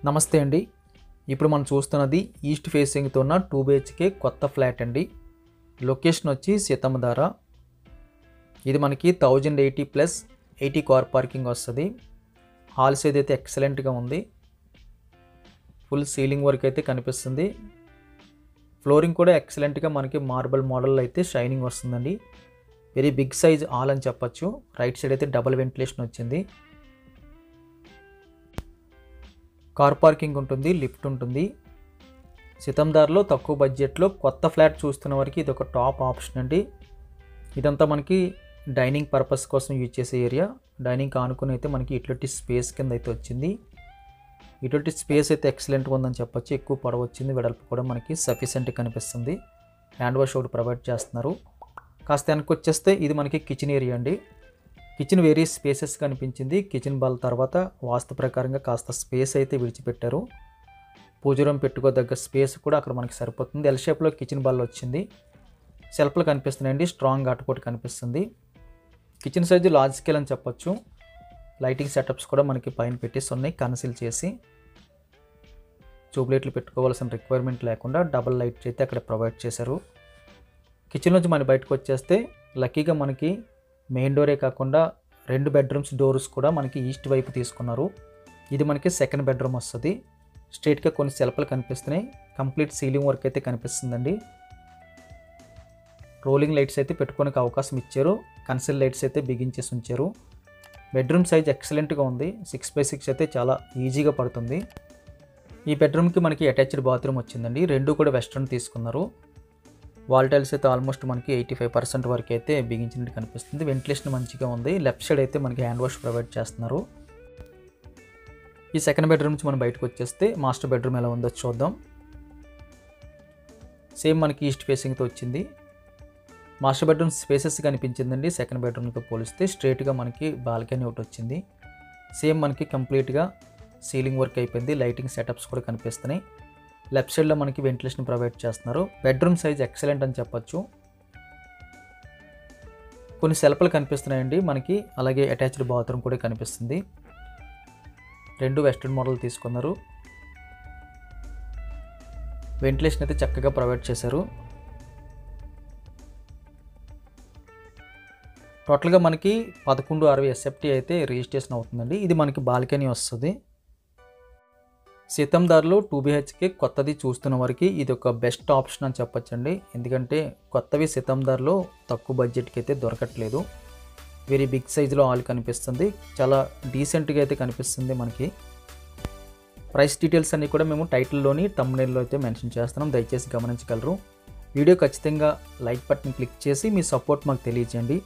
నమస్తే అండి. ఇప్పుడు మనం చూస్తున్నది ఈస్ట్ ఫేసింగ్తో ఉన్న 2 BHK కొత్త ఫ్లాట్ అండి. లొకేషన్ వచ్చి సీతమ్మధార. ఇది మనకి 1080 ప్లస్ 80 కార్ పార్కింగ్ వస్తుంది. హాల్ సైజ్ అయితే ఎక్సలెంట్గా ఉంది. ఫుల్ సీలింగ్ వర్క్ అయితే కనిపిస్తుంది. ఫ్లోరింగ్ కూడా ఎక్సలెంట్గా మనకి మార్బల్ మోడల్ అయితే షైనింగ్ వస్తుందండి. వెరీ బిగ్ సైజ్ హాల్ అని చెప్పచ్చు. రైట్ సైడ్ అయితే డబుల్ వెంటిలేషన్ వచ్చింది. కార్ పార్కింగ్ ఉంటుంది, లిఫ్ట్ ఉంటుంది. సీతమ్మధారలో తక్కువ బడ్జెట్లో కొత్త ఫ్లాట్ చూస్తున్న వరకు ఇది ఒక టాప్ ఆప్షన్ అండి. ఇదంతా మనకి డైనింగ్ పర్పస్ కోసం యూజ్ చేసే ఏరియా. డైనింగ్ ఆనుకుని అయితే మనకి ఇటువంటి స్పేస్ కింద అయితే వచ్చింది. ఇటువంటి స్పేస్ అయితే ఎక్సలెంట్గా ఉందని చెప్పొచ్చు. ఎక్కువ పొడవు వచ్చింది, వెడల్పు కూడా మనకి సఫిషియెంట్గా కనిపిస్తుంది. హ్యాండ్ వాష్ ఒకటి ప్రొవైడ్ చేస్తున్నారు. కాస్త వెనక్కి వచ్చేస్తే ఇది మనకి కిచెన్ ఏరియా అండి. కిచెన్ వెరీ స్పేసెస్ కనిపించింది. కిచెన్ బాల్ తర్వాత వాస్తు ప్రకారంగా కాస్త స్పేస్ అయితే విడిచిపెట్టారు. పూజ రూమ్ పెట్టుకోదగ్గ స్పేస్ కూడా అక్కడ మనకి సరిపోతుంది. ఎల్ షేప్లో కిచెన్ బాల్ వచ్చింది. సెల్ఫ్లు కనిపిస్తున్నాయండి. స్ట్రాంగ్ అటుకోటి కనిపిస్తుంది. కిచెన్ సైజు లార్జ్ స్కేల్ అని చెప్పొచ్చు. లైటింగ్ సెటప్స్ కూడా మనకి పైన పెట్టేసి ఉన్నాయి. కన్సిల్ చేసి ట్యూబ్లైట్లు పెట్టుకోవాల్సిన రిక్వైర్మెంట్ లేకుండా డబల్ లైట్స్ అయితే అక్కడ ప్రొవైడ్ చేశారు. కిచెన్ నుంచి మనం బయటకు వచ్చేస్తే లక్కీగా మనకి మెయిన్ డోరే కాకుండా 2 బెడ్రూమ్స్ డోర్స్ కూడా మనకి ఈస్ట్ వైపు తీసుకున్నారు. ఇది మనకి సెకండ్ బెడ్రూమ్ వస్తుంది. స్ట్రైట్గా కొన్ని సెల్ఫ్లు కనిపిస్తున్నాయి. కంప్లీట్ సీలింగ్ వర్క్ అయితే కనిపిస్తుందండి. రోలింగ్ లైట్స్ అయితే పెట్టుకోనికి అవకాశం ఇచ్చారు. కన్సిల్ లైట్స్ అయితే బిగించేసి ఉంచారు. బెడ్రూమ్ సైజ్ ఎక్సలెంట్గా ఉంది. 6x6 అయితే చాలా ఈజీగా పడుతుంది. ఈ బెడ్రూమ్కి మనకి అటాచ్డ్ బాత్రూమ్ వచ్చిందండి. 2 కూడా వెస్ట్రన్ తీసుకున్నారు. వాల్ టైల్స్ అయితే ఆల్మోస్ట్ మనకి 85% వరకు అయితే బిగించినట్టు కనిపిస్తుంది. వెంటిలేషన్ మంచిగా ఉంది. లెఫ్ట్ సైడ్ అయితే మనకి హ్యాండ్ వాష్ ప్రొవైడ్ చేస్తున్నారు. ఈ సెకండ్ బెడ్రూమ్ నుంచి మనం బయటకు వచ్చేస్తే మాస్టర్ బెడ్రూమ్ ఎలా ఉందో చూద్దాం. సేమ్ మనకి ఈస్ట్ ఫేసింగ్తో వచ్చింది. మాస్టర్ బెడ్రూమ్ స్పేసెస్ కనిపించిందండి. సెకండ్ బెడ్రూమ్తో పోలిస్తే స్ట్రైట్గా మనకి బాల్కనీ ఒకటి వచ్చింది. సేమ్ మనకి కంప్లీట్గా సీలింగ్ వర్క్ అయిపోయింది. లైటింగ్ సెటప్స్ కూడా కనిపిస్తున్నాయి. లెఫ్ట్ సైడ్లో మనకి వెంటిలేషన్ ప్రొవైడ్ చేస్తున్నారు. బెడ్రూమ్ సైజ్ ఎక్సలెంట్ అని చెప్పొచ్చు. కొన్ని సెల్ఫ్లు కనిపిస్తున్నాయండి మనకి. అలాగే అటాచ్డ్ బాత్రూమ్ కూడా కనిపిస్తుంది. 2 వెస్టర్న్ మోడల్ తీసుకున్నారు. వెంటిలేషన్ అయితే చక్కగా ప్రొవైడ్ చేశారు. టోటల్గా మనకి 1160 SFT అయితే రిజిస్ట్రేషన్ అవుతుందండి. ఇది మనకి బాల్కనీ వస్తుంది. సీతమ్మధారలో 2 BHK కొత్తది చూస్తున్న వరకు ఇది ఒక బెస్ట్ ఆప్షన్ అని చెప్పొచ్చండి. ఎందుకంటే కొత్తవి సీతమ్మధారలో తక్కువ బడ్జెట్కి అయితే దొరకట్లేదు. వెరీ బిగ్ సైజులో హాల్ కనిపిస్తుంది. చాలా డీసెంట్గా అయితే కనిపిస్తుంది మనకి. ప్రైస్ డీటెయిల్స్ అన్నీ కూడా మేము టైటిల్లోని థంబ్నెయిల్లో అయితే మెన్షన్ చేస్తున్నాం. దయచేసి గమనించగలరు. వీడియో ఖచ్చితంగా లైక్ బటన్ క్లిక్ చేసి మీ సపోర్ట్ మాకు తెలియజేయండి.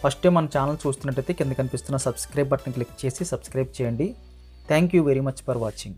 ఫస్ట్ టైం మన ఛానల్ చూస్తున్నట్టయితే కింద కనిపిస్తున్న సబ్స్క్రైబ్ బటన్ క్లిక్ చేసి సబ్స్క్రైబ్ చేయండి. Thank you very much for watching.